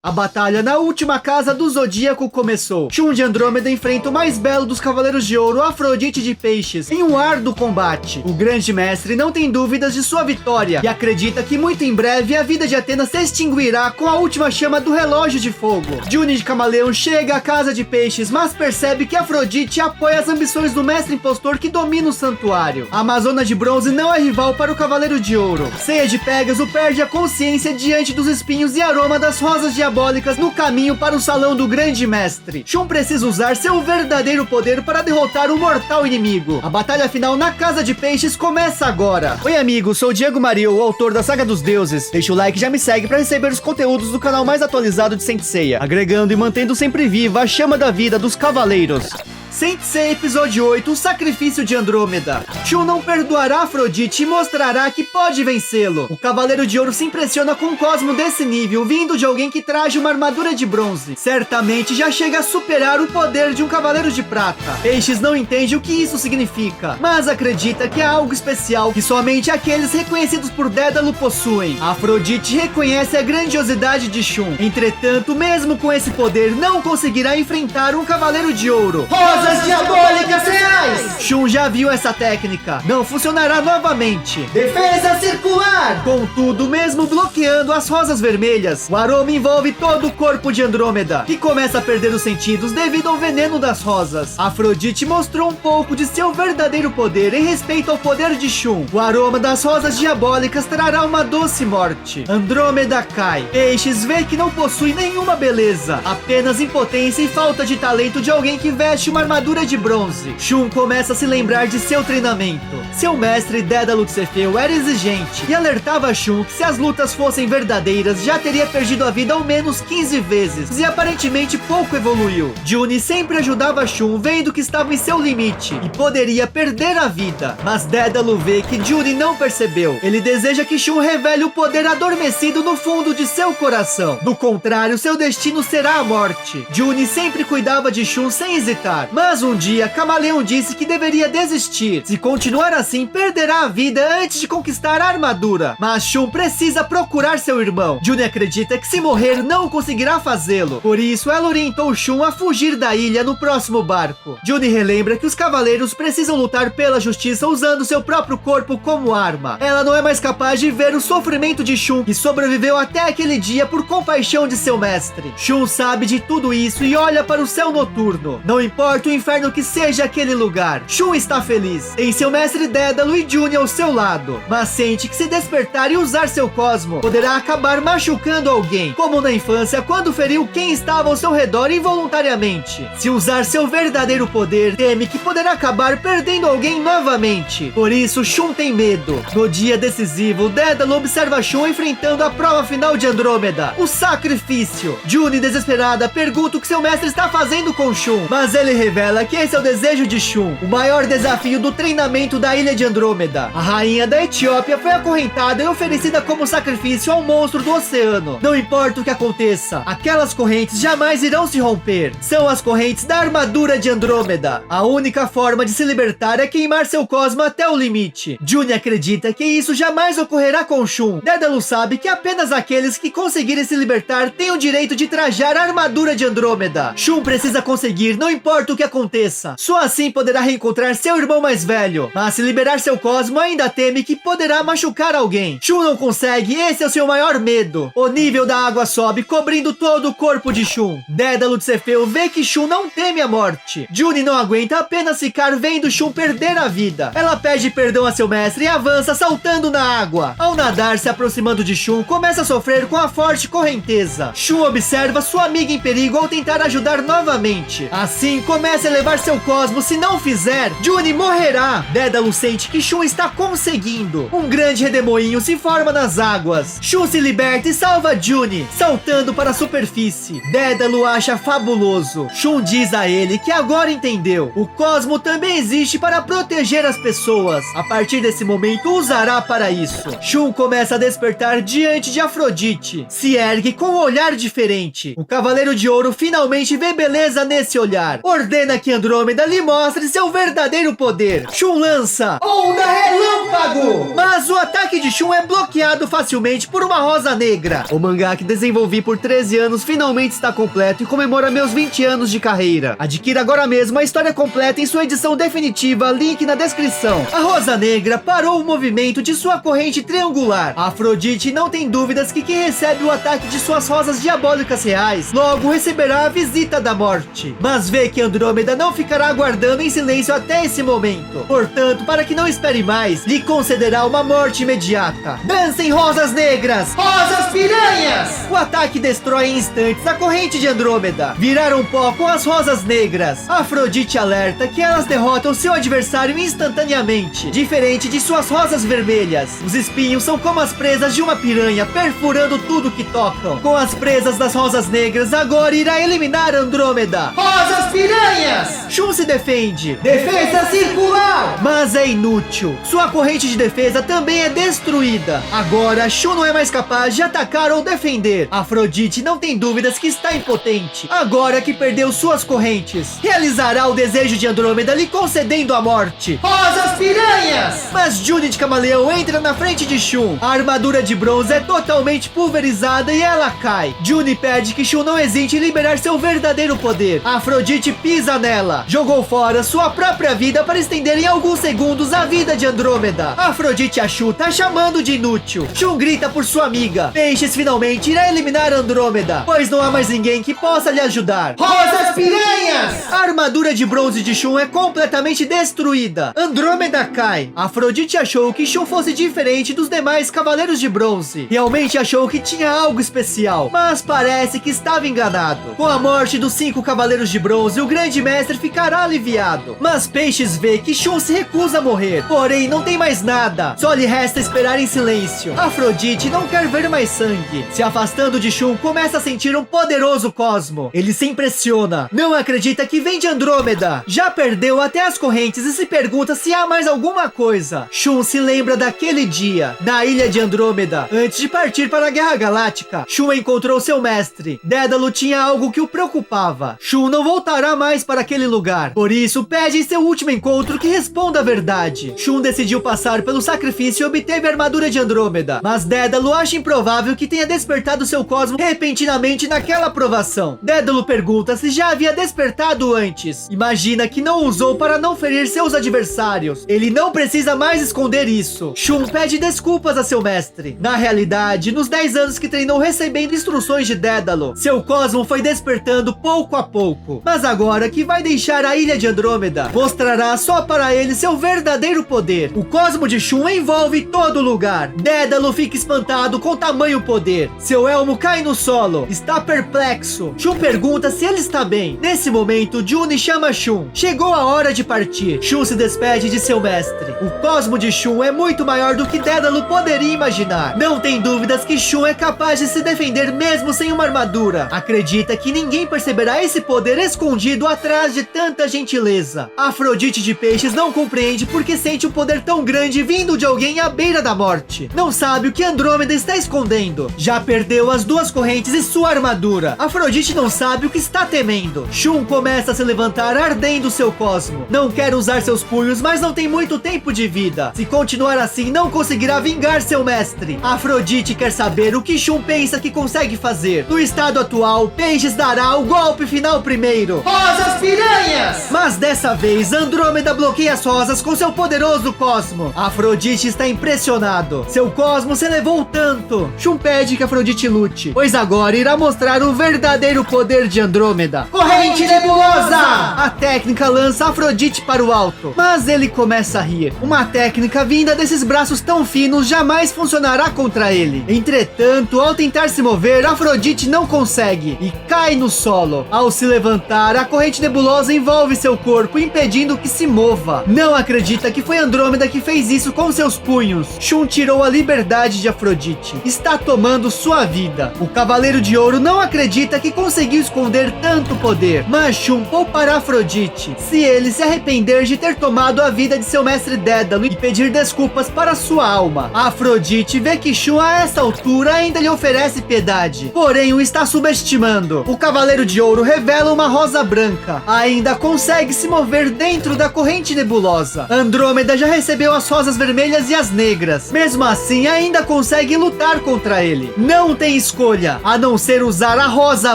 A batalha na última casa do Zodíaco começou. Shun de Andrômeda enfrenta o mais belo dos Cavaleiros de Ouro, Afrodite de Peixes, em um árduo combate. O grande mestre não tem dúvidas de sua vitória e acredita que muito em breve a vida de Athena se extinguirá com a última chama do relógio de fogo. Juni de Camaleão chega à casa de Peixes, mas percebe que Afrodite apoia as ambições do mestre impostor que domina o santuário. A Amazona de Bronze não é rival para o Cavaleiro de Ouro. Ceia de Pégaso perde a consciência diante dos espinhos e aroma das rosas diabólicas no caminho para o salão do grande mestre. Shun precisa usar seu verdadeiro poder para derrotar o mortal inimigo. A batalha final na Casa de Peixes começa agora. Oi amigos, sou o Diego Mario, o autor da Saga dos Deuses. Deixa o like e já me segue para receber os conteúdos do canal mais atualizado de Saint Seiya, agregando e mantendo sempre viva a chama da vida dos cavaleiros. Saint Seiya Episódio 8, o Sacrifício de Andrômeda. Shun não perdoará Afrodite e mostrará que pode vencê-lo. O Cavaleiro de Ouro se impressiona com um cosmo desse nível, vindo de alguém que traje uma armadura de bronze. Certamente já chega a superar o poder de um Cavaleiro de Prata. Peixes não entende o que isso significa, mas acredita que é algo especial que somente aqueles reconhecidos por Dédalo possuem. Afrodite reconhece a grandiosidade de Shun. Entretanto, mesmo com esse poder, não conseguirá enfrentar um Cavaleiro de Ouro. Rosas diabólicas reais! Shun já viu essa técnica. Não funcionará novamente. Defesa circular! Contudo, mesmo bloqueando as rosas vermelhas, o aroma envolve todo o corpo de Andrômeda, que começa a perder os sentidos devido ao veneno das rosas. Afrodite mostrou um pouco de seu verdadeiro poder em respeito ao poder de Shun. O aroma das rosas diabólicas trará uma doce morte. Andrômeda cai. Peixes vê que não possui nenhuma beleza, apenas impotência e falta de talento de alguém que veste uma armadura de bronze. Shun começa a se lembrar de seu treinamento. Seu mestre Dédalo de Cefeu era exigente e alertava Shun que se as lutas fossem verdadeiras já teria perdido a vida ao menos 15 vezes e aparentemente pouco evoluiu. Juni sempre ajudava Shun vendo que estava em seu limite e poderia perder a vida, mas Dédalo vê que Juni não percebeu. Ele deseja que Shun revele o poder adormecido no fundo de seu coração. Do contrário, seu destino será a morte. Juni sempre cuidava de Shun sem hesitar. Mas um dia, Camaleão disse que deveria desistir. Se continuar assim, perderá a vida antes de conquistar a armadura. Mas Shun precisa procurar seu irmão. Juni acredita que se morrer, não conseguirá fazê-lo. Por isso, ela orientou Shun a fugir da ilha no próximo barco. Juni relembra que os cavaleiros precisam lutar pela justiça usando seu próprio corpo como arma. Ela não é mais capaz de ver o sofrimento de Shun, que sobreviveu até aquele dia por compaixão de seu mestre. Shun sabe de tudo isso e olha para o céu noturno. Não importa o inferno que seja aquele lugar, Shun está feliz. Tem seu mestre Dédalo e Juni ao seu lado, mas sente que se despertar e usar seu cosmo, poderá acabar machucando alguém, como na infância quando feriu quem estava ao seu redor involuntariamente. Se usar seu verdadeiro poder, teme que poderá acabar perdendo alguém novamente. Por isso, Shun tem medo. No dia decisivo, Dédalo observa Shun enfrentando a prova final de Andrômeda, o sacrifício. Juni, desesperada, pergunta o que seu mestre está fazendo com Shun, mas ele revela que esse é o desejo de Shun, o maior desafio do treinamento da ilha de Andrômeda. A rainha da Etiópia foi acorrentada e oferecida como sacrifício ao monstro do oceano. Não importa o que aconteça, aquelas correntes jamais irão se romper. São as correntes da armadura de Andrômeda. A única forma de se libertar é queimar seu cosmo até o limite. Juni acredita que isso jamais ocorrerá com Shun. Dédalo sabe que apenas aqueles que conseguirem se libertar têm o direito de trajar a armadura de Andrômeda. Shun precisa conseguir, não importa o que aconteça. Só assim poderá reencontrar seu irmão mais velho. Mas se liberar seu cosmo, ainda teme que poderá machucar alguém. Shun não consegue, esse é o seu maior medo. O nível da água sobe, cobrindo todo o corpo de Shun. Dédalo de Cefeu vê que Shun não teme a morte. Juni não aguenta apenas ficar vendo Shun perder a vida. Ela pede perdão a seu mestre e avança saltando na água. Ao nadar, se aproximando de Shun, começa a sofrer com a forte correnteza. Shun observa sua amiga em perigo ao tentar ajudar novamente. Assim, começa a elevar seu cosmo. Se não fizer, Juni morrerá. Dédalo sente que Shun está conseguindo. Um grande redemoinho se forma nas águas. Shun se liberta e salva Juni, saltando para a superfície. Dédalo acha fabuloso. Shun diz a ele que agora entendeu. O cosmo também existe para proteger as pessoas. A partir desse momento, usará para isso. Shun começa a despertar diante de Afrodite. Se ergue com um olhar diferente. O Cavaleiro de Ouro finalmente vê beleza nesse olhar. Ordena ordena que Andrômeda lhe mostre seu verdadeiro poder. Shun lança Onda Relâmpago, mas o ataque de Shun é bloqueado facilmente por uma rosa negra. O mangá que desenvolvi por 13 anos finalmente está completo e comemora meus 20 anos de carreira. Adquira agora mesmo a história completa em sua edição definitiva, link na descrição. A rosa negra parou o movimento de sua corrente triangular. A Afrodite não tem dúvidas que quem recebe o ataque de suas rosas diabólicas reais logo receberá a visita da morte. Mas vê que Andrômeda não ficará aguardando em silêncio até esse momento. Portanto, para que não espere mais, lhe concederá uma morte imediata. Dancem rosas negras! Rosas piranhas! O ataque destrói em instantes a corrente de Andrômeda. Viraram pó com as rosas negras. Afrodite alerta que elas derrotam seu adversário instantaneamente, diferente de suas rosas vermelhas. Os espinhos são como as presas de uma piranha, perfurando tudo que tocam. Com as presas das rosas negras, agora irá eliminar Andrômeda. Rosas piranhas! Shun se defende. Defesa circular! Mas é inútil. Sua corrente de defesa também é destruída. Agora, Shun não é mais capaz de atacar ou defender. Afrodite não tem dúvidas que está impotente. Agora que perdeu suas correntes, realizará o desejo de Andrômeda lhe concedendo a morte. Rosas piranhas! Mas June de Camaleão entra na frente de Shun. A armadura de bronze é totalmente pulverizada e ela cai. June pede que Shun não hesite em liberar seu verdadeiro poder. Afrodite pisa nela. Jogou fora sua própria vida para estender em alguns segundos a vida de Andrômeda. Afrodite a chuta, chamando de inútil. Shun grita por sua amiga. Peixes finalmente irá eliminar Andrômeda, pois não há mais ninguém que possa lhe ajudar. Rosas piranhas! A armadura de bronze de Shun é completamente destruída. Andrômeda cai. Afrodite achou que Shun fosse diferente dos demais cavaleiros de bronze. Realmente achou que tinha algo especial, mas parece que estava enganado. Com a morte dos 5 cavaleiros de bronze, o grande mestre ficará aliviado. Mas Peixes vê que Shun se recusa a morrer. Porém, não tem mais nada. Só lhe resta esperar em silêncio. Afrodite não quer ver mais sangue. Se afastando de Shun, começa a sentir um poderoso cosmo. Ele se impressiona. Não acredita que vem de Andrômeda. Já perdeu até as correntes e se pergunta se há mais alguma coisa. Shun se lembra daquele dia, na ilha de Andrômeda. Antes de partir para a Guerra Galáctica, Shun encontrou seu mestre. Dédalo tinha algo que o preocupava. Shun não voltará mais para aquele lugar. Por isso, pede em seu último encontro que responda a verdade. Shun decidiu passar pelo sacrifício e obteve a armadura de Andrômeda. Mas Dédalo acha improvável que tenha despertado seu cosmo repentinamente naquela provação. Dédalo pergunta se já havia despertado antes. Imagina que não usou para não ferir seus adversários. Ele não precisa mais esconder isso. Shun pede desculpas a seu mestre. Na realidade, nos 10 anos que treinou recebendo instruções de Dédalo, seu cosmo foi despertando pouco a pouco. Mas agora que vai deixar a ilha de Andrômeda, mostrará só para ele seu verdadeiro poder. O cosmo de Shun envolve todo lugar. Dédalo fica espantado com tamanho poder. Seu elmo cai no solo. Está perplexo. Shun pergunta se ele está bem. Nesse momento, June chama Shun. Chegou a hora de partir. Shun se despede de seu mestre. O cosmo de Shun é muito maior do que Dédalo poderia imaginar. Não tem dúvidas que Shun é capaz de se defender mesmo sem uma armadura. Acredita que ninguém perceberá esse poder escondido atrás de tanta gentileza. Afrodite de Peixes não compreende porque sente um poder tão grande vindo de alguém à beira da morte. Não sabe o que Andrômeda está escondendo. Já perdeu as 2 correntes e sua armadura. Afrodite não sabe o que está temendo. Shun começa a se levantar ardendo seu cosmo. Não quer usar seus punhos, mas não tem muito tempo de vida. Se continuar assim, não conseguirá vingar seu mestre. Afrodite quer saber o que Shun pensa que consegue fazer. No estado atual, Peixes dará o golpe final primeiro. Rosas piranhas! Mas dessa vez, Andrômeda bloqueia as rosas com seu poderoso cosmo. Afrodite está impressionado. Seu cosmo se elevou tanto. Shun pede que Afrodite lute, pois agora irá mostrar o verdadeiro poder de Andrômeda. Corrente nebulosa! A técnica lança Afrodite para o alto, mas ele começa a rir. Uma técnica vinda desses braços tão finos jamais funcionará contra ele. Entretanto, ao tentar se mover, Afrodite não consegue e cai no solo. Ao se levantar, a corrente nebulosa envolve seu corpo, impedindo que se mova. Não acredita que foi Andrômeda que fez isso com seus punhos. Shun tirou a liberdade de Afrodite. Está tomando sua vida. O Cavaleiro de Ouro não acredita que conseguiu esconder tanto poder, mas Shun poupará Afrodite se ele se arrepender de ter tomado a vida de seu mestre Dédalo e pedir desculpas para sua alma. Afrodite vê que Shun a essa altura ainda lhe oferece piedade, porém o está subestimando. O Cavaleiro de Ouro revela uma rosa branca. Ainda Andrômeda consegue se mover dentro da corrente nebulosa. Andrômeda já recebeu as rosas vermelhas e as negras. Mesmo assim, ainda consegue lutar contra ele. Não tem escolha, a não ser usar a rosa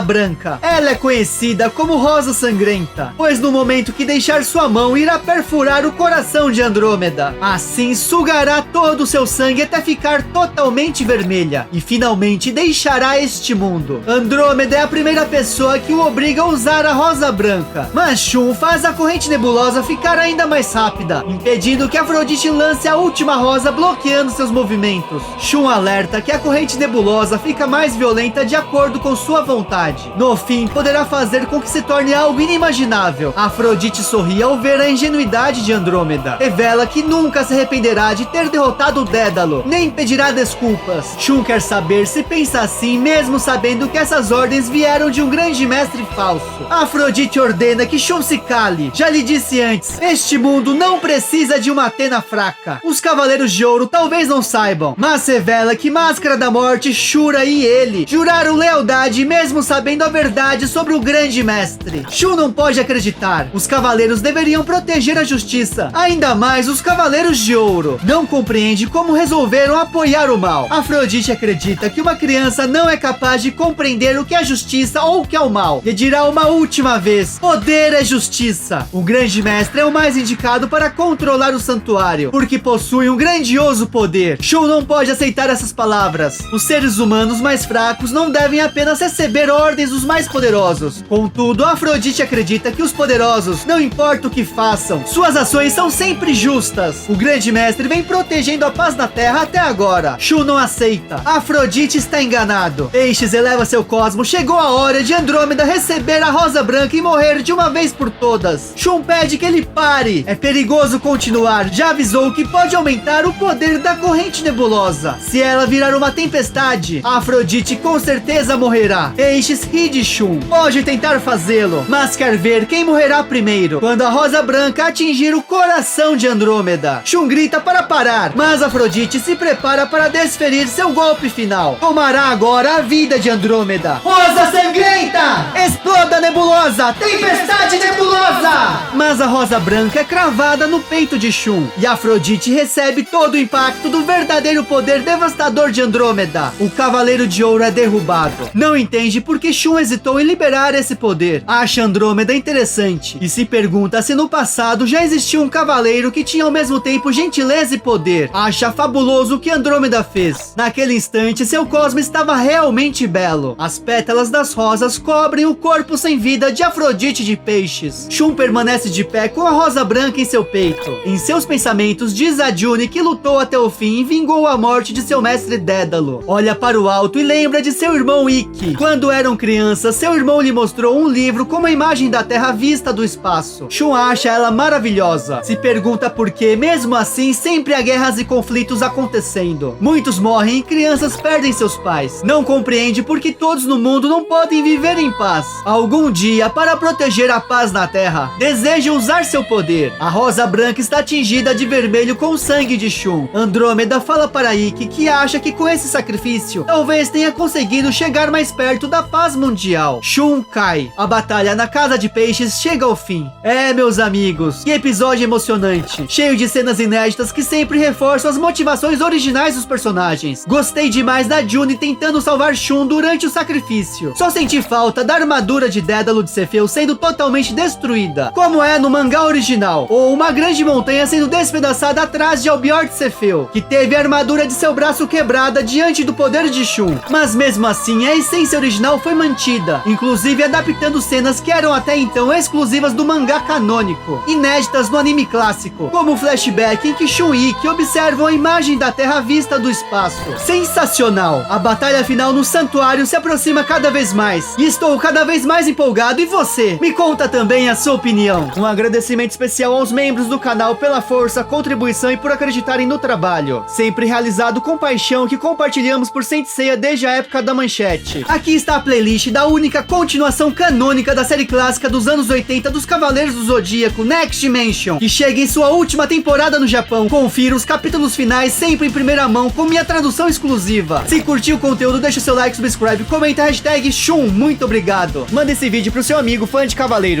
branca. Ela é conhecida como Rosa Sangrenta, pois no momento que deixar sua mão, irá perfurar o coração de Andrômeda. Assim, sugará todo o seu sangue até ficar totalmente vermelha e finalmente deixará este mundo. Andrômeda é a primeira pessoa que o obriga a usar a rosa branca, mas Shun faz a corrente nebulosa ficar ainda mais rápida, impedindo que Afrodite lance a última rosa, bloqueando seus movimentos. Shun alerta que a corrente nebulosa fica mais violenta de acordo com sua vontade. No fim, poderá fazer com que se torne algo inimaginável. Afrodite sorri ao ver a ingenuidade de Andrômeda. Revela que nunca se arrependerá de ter derrotado Dédalo, nem pedirá desculpas. Shun quer saber se pensa assim, mesmo sabendo que essas ordens vieram de um grande mestre falso. Afrodite ordena que Shun se cale. Já lhe disse antes, este mundo não precisa de uma Athena fraca. Os Cavaleiros de Ouro talvez não saibam, mas revela que Máscara da Morte, Shura e ele juraram lealdade mesmo sabendo a verdade sobre o grande mestre. Shun não pode acreditar. Os Cavaleiros deveriam proteger a justiça, ainda mais os Cavaleiros de Ouro. Não compreende como resolveram apoiar o mal. Afrodite acredita que uma criança não é capaz de compreender o que é justiça ou o que é o mal, e dirá uma última vez: poder é justiça. O grande mestre é o mais indicado para controlar o santuário, porque possui um grandioso poder. Shun não pode aceitar essas palavras. Os seres humanos mais fracos não devem apenas receber ordens dos mais poderosos. Contudo, Afrodite acredita que os poderosos, não importa o que façam, suas ações são sempre justas. O grande mestre vem protegendo a paz na Terra até agora. Shun não aceita. Afrodite está enganado. Peixes eleva seu cosmo. Chegou a hora de Andrômeda receber a rosa branca e morrer de uma vez por todas. Shun pede que ele pare. É perigoso continuar. Já avisou que pode aumentar o poder da corrente nebulosa. Se ela virar uma tempestade, Afrodite com certeza morrerá. Peixes ri de Shun. Pode tentar fazê-lo, mas quer ver quem morrerá primeiro. Quando a rosa branca atingir o coração de Andrômeda, Shun grita para parar, mas Afrodite se prepara para desferir seu golpe final. Tomará agora a vida de Andrômeda. Rosa Sangrenta! Exploda nebulosa! Tempestade nebulosa! Mas a rosa branca é cravada no peito de Shun, e Afrodite recebe todo o impacto do verdadeiro poder devastador de Andrômeda. O Cavaleiro de Ouro é derrubado. Não entende por que Shun hesitou em liberar esse poder. Acha Andrômeda interessante e se pergunta se no passado já existiu um cavaleiro que tinha ao mesmo tempo gentileza e poder. Acha fabuloso o que Andrômeda fez. Naquele instante, seu cosmo estava realmente belo. As pétalas das rosas cobrem o corpo sem vida de Afrodite de Peixes. Shun permanece de pé com a rosa branca em seu peito. Em seus pensamentos, diz a June que lutou até o fim e vingou a morte de seu mestre Dédalo. Olha para o alto e lembra de seu irmão Ikki. Quando eram crianças, seu irmão lhe mostrou um livro com uma imagem da Terra vista do espaço. Shun acha ela maravilhosa. Se pergunta por que, mesmo assim, sempre há guerras e conflitos acontecendo. Muitos morrem e crianças perdem seus pais. Não compreende porque todos no mundo não podem viver em paz. Algum dia, para proteger a paz na Terra, deseja usar seu poder. A rosa branca está tingida de vermelho com o sangue de Shun. Andrômeda fala para Ikki que acha que com esse sacrifício, talvez tenha conseguido chegar mais perto da paz mundial. Shun cai. A batalha na Casa de Peixes chega ao fim. Meus amigos, que episódio emocionante, cheio de cenas inéditas que sempre reforçam as motivações originais dos personagens. Gostei demais da June tentando salvar Shun durante o sacrifício. Só senti falta da armadura de Dédalo de Cefeu sendo totalmente destruída, como é no mangá original, ou uma grande montanha sendo despedaçada atrás de Albior de Cefeu, que teve a armadura de seu braço quebrada diante do poder de Shun. Mas mesmo assim, a essência original foi mantida, inclusive adaptando cenas que eram até então exclusivas do mangá canônico, inéditas no anime clássico, como o flashback em que Shun e Ikki observam a imagem da Terra vista do espaço. Sensacional! A batalha final no santuário se aproxima cada vez mais, e estou cada vez mais empolgado. E você? Me conta também a sua opinião. Um agradecimento especial aos membros do canal pela força, contribuição e por acreditarem no trabalho, sempre realizado com paixão, que compartilhamos por Saint Seiya desde a época da manchete. Aqui está a playlist da única continuação canônica da série clássica dos anos 80 dos Cavaleiros do Zodíaco, Next Dimension, que chega em sua última temporada no Japão. Confira os capítulos finais sempre em primeira mão com minha tradução exclusiva. Se curtiu o conteúdo, deixa seu like, subscribe, comenta a hashtag Shun. Muito obrigado. Manda esse vídeo pro seu amigo fã de Cavaleiros.